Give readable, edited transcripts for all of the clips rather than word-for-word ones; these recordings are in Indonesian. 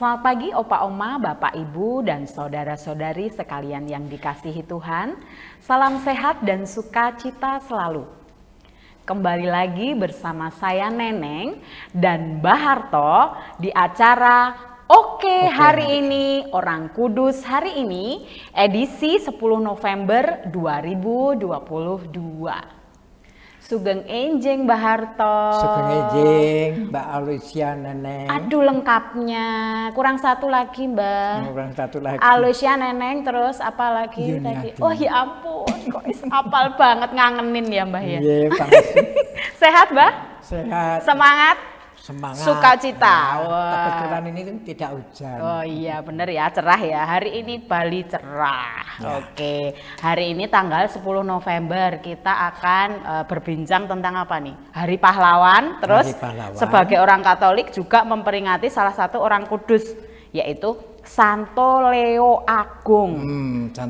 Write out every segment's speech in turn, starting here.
Selamat pagi Opa Oma, Bapak Ibu dan saudara-saudari sekalian yang dikasihi Tuhan. Salam sehat dan sukacita selalu. Kembali lagi bersama saya Neneng dan Mbah Harto di acara Oke hari ini Orang Kudus hari ini edisi 10 November 2022. Sugeng enjing Mbah Harto. Sugeng enjing Mbak Aloysia Neneng. Aduh lengkapnya. Kurang satu lagi Mbak. Kurang satu lagi. Aloysia Neneng terus apa lagi tadi? Oh ya ampun, kok apal banget ngangenin ya Mbah ya. Iya, Sehat Mbah? Sehat. Semangat? Semangat. Sukacita. Kebetulan ini kan tidak hujan. Oh iya bener ya, cerah ya. Hari ini Bali cerah. Ya. Oke. Hari ini tanggal 10 November kita akan berbincang tentang apa nih? Hari Pahlawan. Terus Hari Pahlawan. Sebagai orang Katolik juga memperingati salah satu orang kudus, yaitu Santo Leo Agung.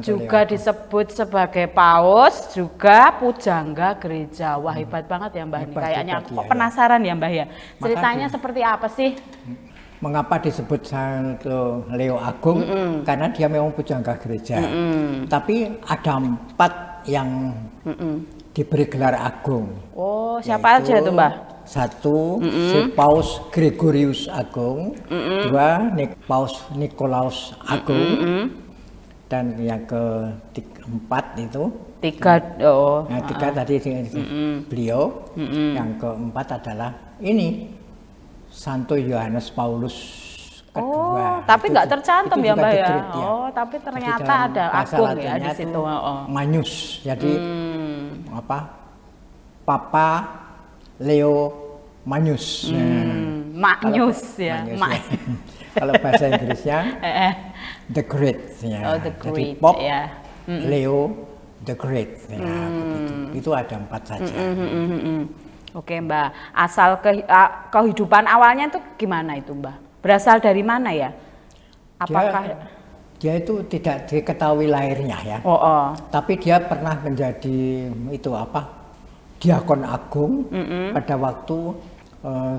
Juga Leo disebut sebagai paus, juga pujangga gereja. Wah hebat banget ya Mbah. Kayaknya aku penasaran ya Mbah ya. Ceritanya seperti apa sih? Mengapa disebut Santo Leo Agung? Karena dia memang pujangga gereja. Tapi ada 4 yang diberi gelar agung. Oh, siapa aja itu Mbah? 1 si Paus Gregorius Agung, 2 Paus Nikolaus Agung, dan yang keempat itu 3 tadi beliau, yang keempat adalah ini Santo Yohanes Paulus kedua. Oh, tapi nggak tercantum ya Mbak ya? Oh, tapi ternyata ada agung ya di situ. Magnus, jadi Papa Leo Magnus. Magnus ya. Kalau bahasa Inggrisnya The Great ya. Oh, The Great. Jadi Pop ya. Leo The Great ya, begitu. Itu ada 4 saja. Oke Mbak, asal kehidupan awalnya itu gimana itu Mbak? Berasal dari mana ya? Apakah dia itu tidak diketahui lahirnya ya? Tapi dia pernah menjadi diakon agung pada waktu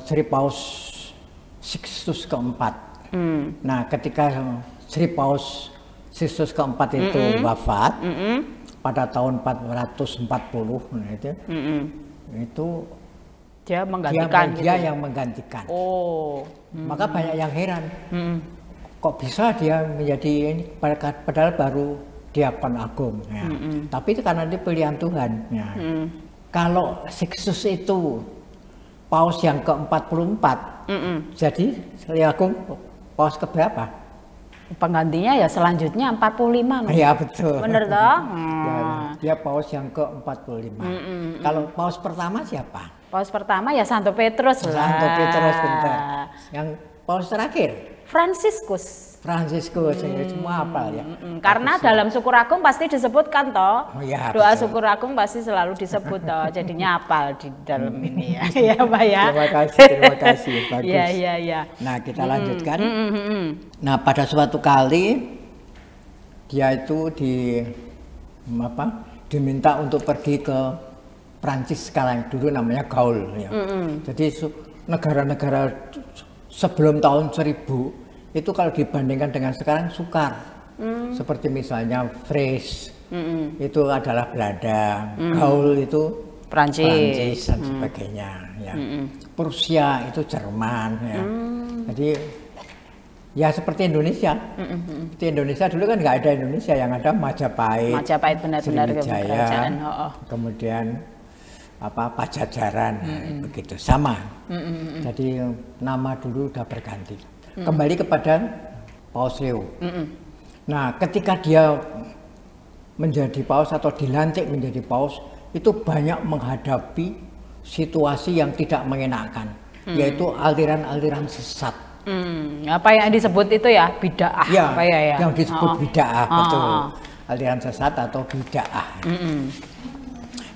Sri Paus Sixtus keempat. Nah, ketika Sri Paus Sixtus keempat itu wafat pada tahun 440, nah itu dia menggantikan. Dia yang menggantikan. Maka banyak yang heran. Kok bisa dia menjadi ini? Padahal baru diakon agung. Ya. Tapi itu karena dia pilihan Tuhan. Ya. Kalau Sixtus itu paus yang ke-44, jadi Leo Agung paus keberapa? Penggantinya ya selanjutnya 45. Iya betul. Bener toh? Dia paus yang ke-45. Kalau paus pertama siapa? Paus pertama ya Santo Petrus lah. Santo Petrus bentar. Yang paus terakhir? Franciscus. Semua hafal ya. Karena dalam syukur agung pasti disebutkan toh. Ya, doa betul. Syukur agung pasti selalu disebut toh. Jadinya hafal di dalam ini ya. Ya Pak ya. Terima kasih. Bagus. Iya. Nah, kita lanjutkan. Nah, pada suatu kali dia itu diminta untuk pergi ke Prancis sekarang dulu namanya Gaul ya. Jadi negara-negara sebelum tahun 1000 itu kalau dibandingkan dengan sekarang sukar. Seperti misalnya Fries itu adalah Belanda, Gaul itu Prancis dan sebagainya. Ya. Prusia itu Jerman. Ya. Jadi ya seperti Indonesia. Seperti Indonesia dulu kan nggak ada Indonesia, yang ada Majapahit. Majapahit benar-benar kerajaan. Kemudian Pajajaran, begitu sama. Jadi nama dulu udah berganti. Kembali kepada Paus Leo. Nah, ketika dia menjadi paus atau dilantik menjadi paus, itu banyak menghadapi situasi yang tidak mengenakan, yaitu aliran-aliran sesat. Apa yang disebut itu ya bid'ah? Ya, apa ya? Yang disebut bid'ah, betul. Aliran sesat atau bid'ah.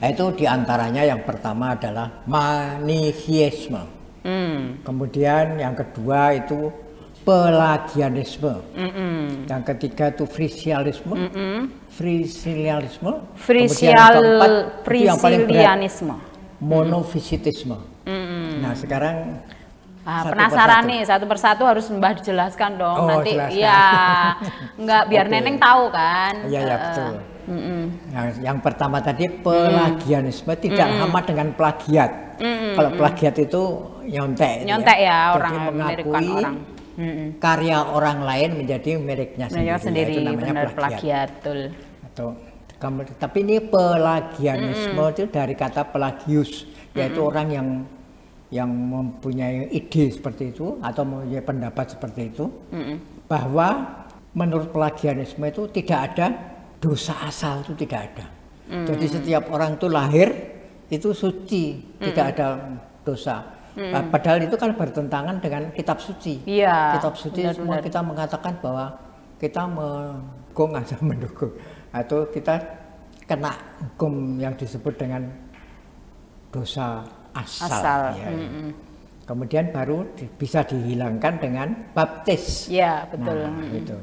Nah, itu diantaranya yang pertama adalah manikiisme. Kemudian yang kedua itu Pelagianisme. Yang ketiga itu Frisianisme. Priscillianisme. Monofisitisme. Nah, sekarang Penasaran nih, satu persatu harus Mbah dijelaskan dong. Nanti jelaskan. ya nggak biar Neneng tahu kan. Iya betul. Yang pertama tadi pelagianisme tidak sama dengan plagiat. Kalau plagiat itu nyontek ya, orang jadi mengakui orang. Karya orang lain menjadi miliknya sendiri. Itu namanya plagiat. Tapi ini pelagianisme itu dari kata pelagius, yaitu orang yang mempunyai ide seperti itu atau mempunyai pendapat seperti itu, bahwa menurut pelagianisme itu tidak ada dosa asal, itu tidak ada. Jadi setiap orang itu lahir itu suci, tidak ada dosa. Padahal itu kan bertentangan dengan kitab suci. Iya, kitab suci semua kita mengatakan bahwa kita mendukung atau kita kena hukum yang disebut dengan dosa asal. Ya. Kemudian baru bisa dihilangkan dengan baptis. Iya, betul. Gitu.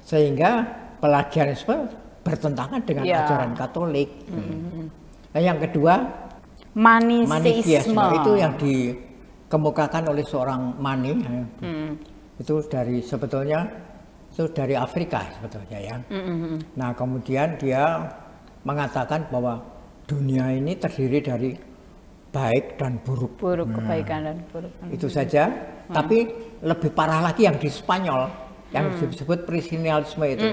Sehingga pelagianisme bertentangan dengan ajaran Katolik. Nah, yang kedua, manikiasme itu yang dikemukakan oleh seorang Mani. Itu sebetulnya dari Afrika sebetulnya ya. Nah, kemudian dia mengatakan bahwa dunia ini terdiri dari baik dan buruk. Kebaikan dan buruk. Itu saja. Tapi lebih parah lagi yang di Spanyol, yang disebut Priscillianisme itu,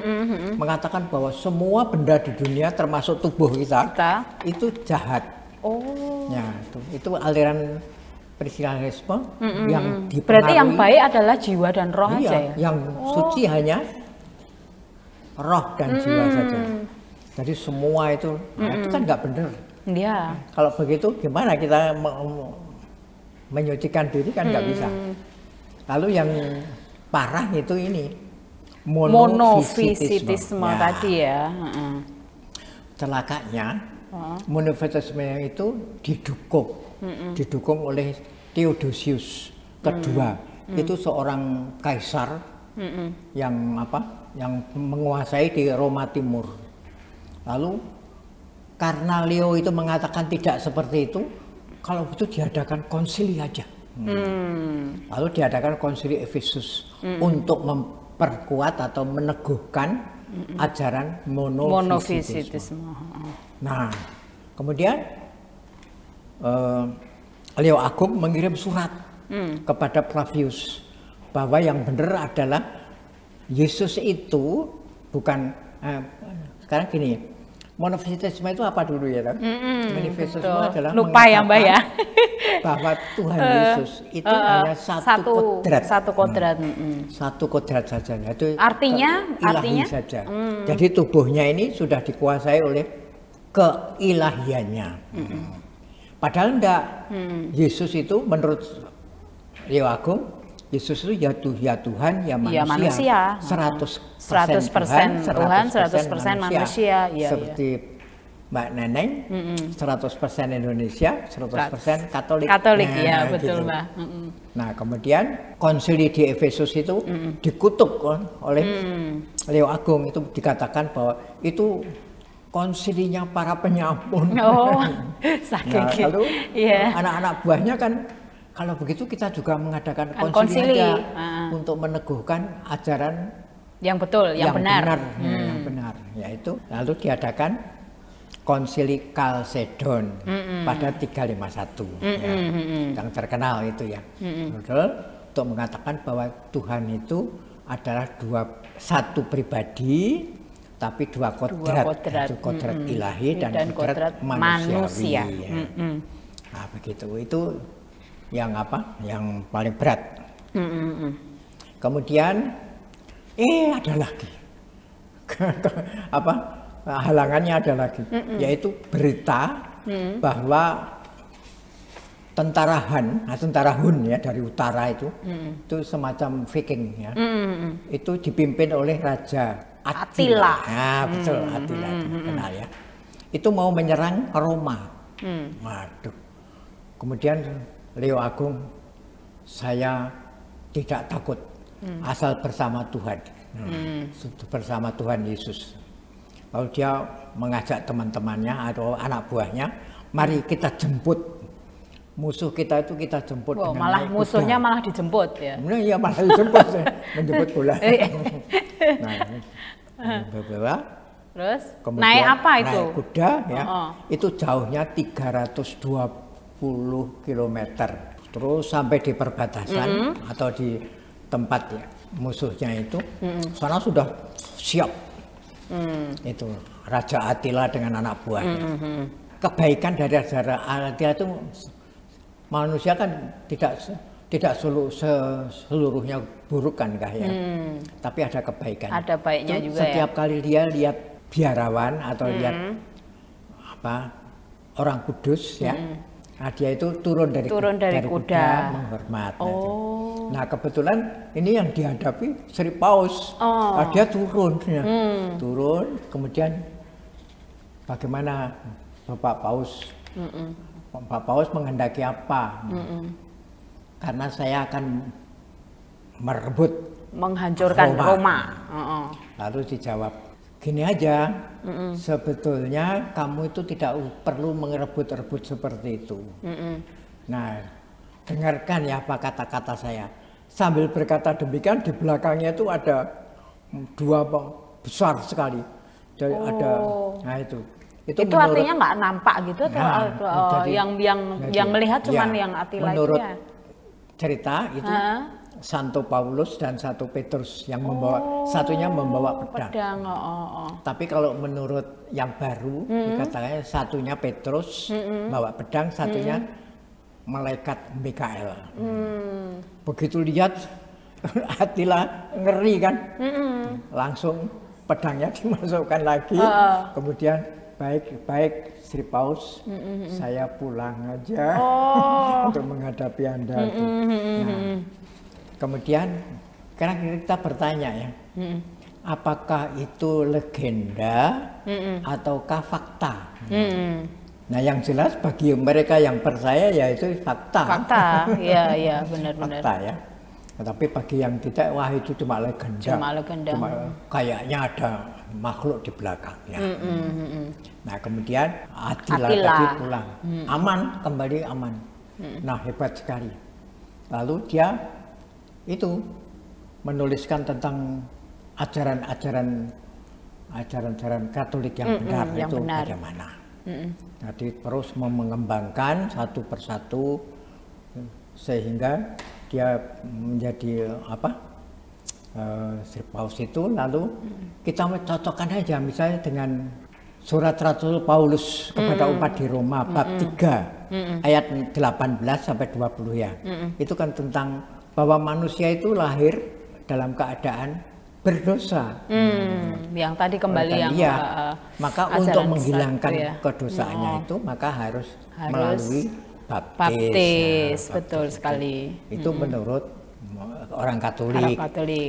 mengatakan bahwa semua benda di dunia termasuk tubuh kita itu jahat. Ya, itu aliran Priscillianisme yang dipengaruhi. Berarti yang baik adalah jiwa dan roh aja ya? Yang suci hanya roh dan jiwa saja. Jadi semua itu kan nggak benar. Iya. Kalau begitu gimana kita menyucikan diri kan nggak bisa. Lalu yang parah itu ini monofisitisme tadi ya. Celakanya monofisitisme itu didukung oleh Theodosius kedua. Itu seorang kaisar yang menguasai di Roma Timur. Lalu karena Leo itu mengatakan tidak seperti itu, kalau itu diadakan konsili aja. Lalu diadakan konsili Efesus untuk memperkuat atau meneguhkan ajaran monofisitisme. Nah, kemudian Leo Agung mengirim surat kepada Flavius bahwa yang benar adalah Yesus itu bukan sekarang gini. Monofisitisme itu apa dulu ya? Monofisitisme adalah lupa ya Mbak ya. Bahwa Tuhan Yesus itu hanya satu kodrat. Satu kodrat saja. Itu artinya saja. Jadi tubuhnya ini sudah dikuasai oleh keilahiannya. Padahal enggak. Yesus itu menurut Leo Agung, Yesus itu ya Tuhan, ya manusia. 100% Tuhan, 100% manusia. Seperti Mbak Neneng, 100% Indonesia, 100% Katolik. Katolik, ya betul gitu. Mbak. Nah, kemudian konsili di Efesus itu dikutuk oleh Leo Agung, itu dikatakan bahwa itu konsilinya para penyampun. Nah, lalu anak-anak buahnya kan, kalau begitu kita juga mengadakan konsili untuk meneguhkan ajaran yang betul, yang benar. Yang benar, yaitu lalu diadakan konsili Kalsedon pada 351 yang terkenal itu ya. Betul, untuk mengatakan bahwa Tuhan itu adalah satu pribadi tapi dua kodrat, yaitu kodrat ilahi dan kodrat manusia. Ya. Nah, begitu itu yang paling berat. Kemudian ada lagi halangannya ada lagi, yaitu berita bahwa tentara Hun ya dari utara itu semacam Viking ya, itu dipimpin oleh Raja Attila. Nah, betul, Attila kenal ya. Itu mau menyerang Roma. Waduh. Kemudian Leo Agung, saya tidak takut asal bersama Tuhan, bersama Tuhan Yesus. Lalu dia mengajak teman-temannya atau anak buahnya, mari kita jemput musuh kita itu kita jemput dengan malah naik musuhnya kuda. malah dijemput ya. Nah, iya malah dijemput, menjemput bola. Nah, bawa. Terus Kemudian naik apa itu? Naik kuda ya. Itu jauhnya 320 km. Terus sampai di perbatasan atau di tempat ya musuhnya itu, sana sudah siap. Itu Raja Attila dengan anak buahnya. Kebaikan dari Raja Attila itu, manusia kan tidak seluruhnya buruk kan kah ya, tapi ada kebaikan. Ada baiknya juga setiap ya. kali dia lihat biarawan atau lihat orang kudus ya, nah, dia itu turun dari kuda menghormat. Nah kebetulan ini yang dihadapi Sri Paus. Nah, dia turun ya. Turun, kemudian bagaimana Bapak Paus? Bapak Paus menghendaki apa? Karena saya akan merebut, menghancurkan Roma. Lalu dijawab, gini aja, sebetulnya kamu itu tidak perlu mengerebut-rebut seperti itu. Nah, dengarkan ya apa kata-kata saya. Sambil berkata demikian, di belakangnya itu ada dua besar sekali. Jadi ada, nah itu menurut, artinya nggak nampak gitu atau yang melihat cuman ya, yang Attila menurut itu ya? Cerita itu Santo Paulus dan Santo Petrus yang membawa, satunya membawa pedang. Tapi kalau menurut yang baru dikatakan satunya Petrus bawa pedang, satunya malaikat Mikael. Begitu lihat Attila ngeri kan, langsung pedangnya dimasukkan lagi, kemudian baik Sri Paus, saya pulang aja untuk menghadapi Anda. Nah, kemudian sekarang kita bertanya ya, apakah itu legenda ataukah fakta? Nah yang jelas bagi mereka yang percaya ya itu fakta. Fakta, iya benar-benar. Fakta ya. Tetapi bagi yang tidak, wah itu cuma legenda. Cuma kayaknya ada makhluk di belakangnya. Nah kemudian Attila tadi pulang, aman, kembali aman. Nah hebat sekali. Lalu dia itu menuliskan tentang ajaran-ajaran Katolik yang benar itu bagaimana. Jadi terus mengembangkan satu persatu sehingga dia menjadi Sri Paus itu. Lalu kita mencocokkan aja misalnya dengan surat Rasul Paulus kepada umat di Roma bab 3 ayat 18 sampai 20 ya. Itu kan tentang bahwa manusia itu lahir dalam keadaan berdosa. Yang tadi kembali yang maka untuk menghilangkan kedosaannya itu maka harus melalui baptis. Betul sekali. Itu menurut orang Katolik.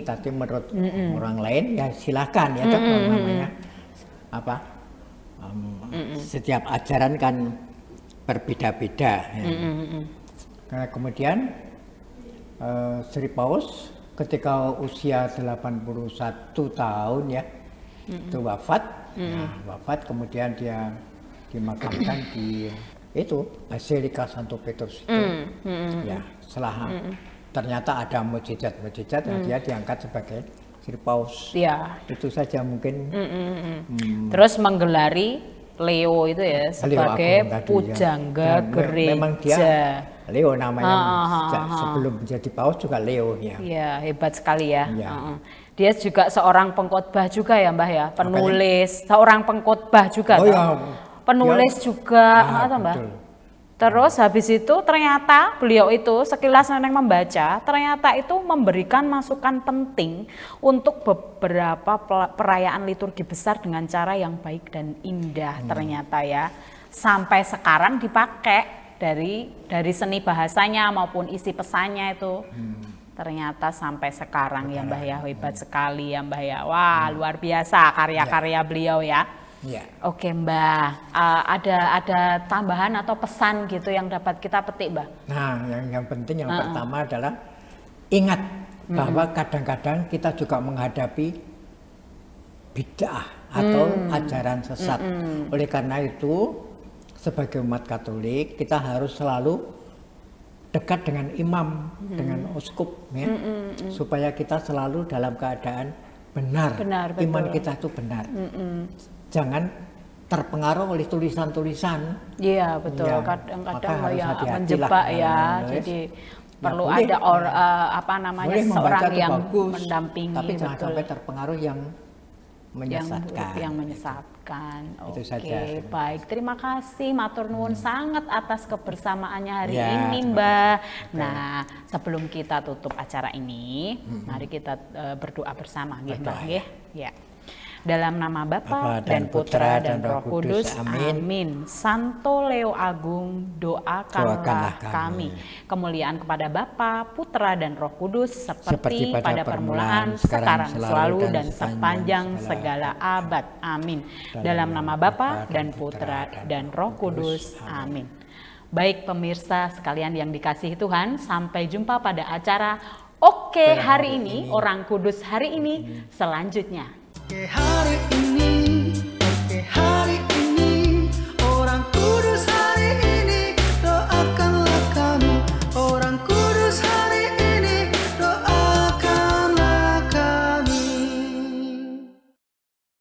Tapi menurut orang lain ya silakan ya, namanya setiap ajaran kan berbeda-beda. Ya. Karena kemudian Sri Paus ketika usia 81 tahun ya itu wafat. Wafat kemudian dia dimakamkan di itu Basilika Santo Petrus itu. Ya, setelah ternyata ada mukjizat-mukjizat dia diangkat sebagai Sri Paus. Ya. Itu saja mungkin. Terus menggelari Leo itu ya sebagai pujangga gereja. Memang dia Leo namanya. Sebelum menjadi Paus juga Leo ya. Iya, hebat sekali ya. Dia juga seorang pengkhotbah juga ya Mbah ya, penulis, seorang pengkhotbah juga. Penulis juga, atau Mbah? Betul. Terus habis itu ternyata beliau itu sekilas Neneng membaca, ternyata itu memberikan masukan penting untuk beberapa perayaan liturgi besar dengan cara yang baik dan indah ternyata ya. Sampai sekarang dipakai dari seni bahasanya maupun isi pesannya itu. Ternyata sampai sekarang ya Mbah ya, hebat sekali ya Mbah ya. Wah, luar biasa karya-karya beliau ya. Oke Mbah, ada tambahan atau pesan gitu yang dapat kita petik Mbah? Nah, yang penting yang pertama adalah ingat bahwa kadang-kadang kita juga menghadapi bid'ah atau ajaran sesat. Oleh karena itu, sebagai umat Katolik kita harus selalu dekat dengan imam, dengan uskup, ya, supaya kita selalu dalam keadaan benar, iman kita itu benar. Jangan terpengaruh oleh tulisan-tulisan. Iya betul, Ya, kadang-kadang maka harus ya hati-hati menjebak lah, ya, jadi perlu ada seorang yang bagus, mendampingi. tapi jangan betul. sampai terpengaruh yang menyesatkan. Yang menyesatkan. Itu Oke, saja. baik. Terima kasih matur nuwun sangat atas kebersamaannya hari Ya, ini, terima Mbak. kasih. Nah, sebelum kita tutup acara ini, mari kita berdoa bersama, nggih, Mbak, nggih. Ya. Dalam nama Bapa dan Putra dan Roh Kudus, amin. Santo Leo Agung, doakanlah kami. Kemuliaan kepada Bapa, Putra dan Roh Kudus, seperti pada permulaan, sekarang, selalu, dan sepanjang segala abad. Amin. Dalam nama Bapa dan Putra dan Roh Kudus, amin. Baik pemirsa sekalian yang dikasihi Tuhan, sampai jumpa pada acara Oke hari ini, Orang Kudus hari ini selanjutnya. Hari ini